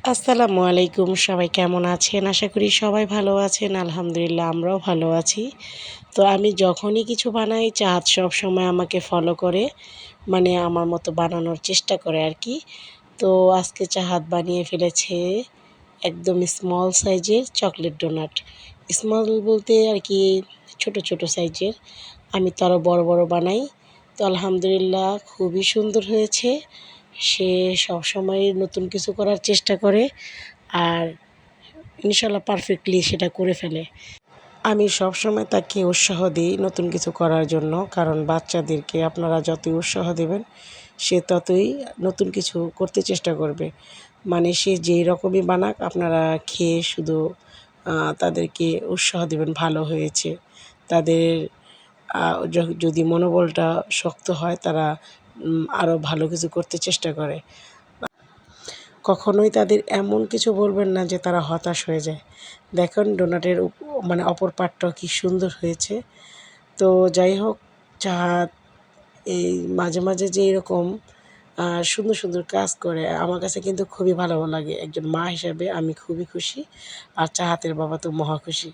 আসসালামু আলাইকুম, সবাই কেমন আছেন? আশা করি সবাই ভালো আছেন। আলহামদুলিল্লাহ আমরাও ভালো আছি। তো আমি যখনই কিছু বানাই চাহাত সবসময় আমাকে ফলো করে, মানে আমার মতো বানানোর চেষ্টা করে আরকি। তো আজকে চাহাত বানিয়ে ফেলেছে একদম স্মল সাইজের চকলেট ডোনাট। স্মল বলতে আরকি ছোট, ছোট সাইজের। আমি তো আরও বড়, বড় বানাই। তো আলহামদুলিল্লাহ খুবই সুন্দর হয়েছে। সে সবসময় নতুন কিছু করার চেষ্টা করে আর ইনশাল্লাহ পারফেক্টলি সেটা করে ফেলে। আমি সবসময় তাকে উৎসাহ দিই নতুন কিছু করার জন্য, কারণ বাচ্চাদেরকে আপনারা যতই উৎসাহ দেবেন সে ততই নতুন কিছু করতে চেষ্টা করবে। মানে সে যেই রকমই বানাক আপনারা খেয়ে শুধু তাদেরকে উৎসাহ দেবেন ভালো হয়েছে। তাদের যদি মনোবলটা শক্ত হয় তারা আরও ভালো কিছু করতে চেষ্টা করে। কখনোই তাদের এমন কিছু বলবেন না যে তারা হতাশ হয়ে যায়। দেখুন ডোনাটের মানে অপর পাটটাও কি সুন্দর হয়েছে। তো যাই হোক, চাহাত এই মাঝে, মাঝে যে এরকম সুন্দর, সুন্দর কাজ করে আমার কাছে কিন্তু খুবই ভালো লাগে। একজন মা হিসাবে আমি খুবই খুশি আর চাহাতের বাবা তো মহা খুশি।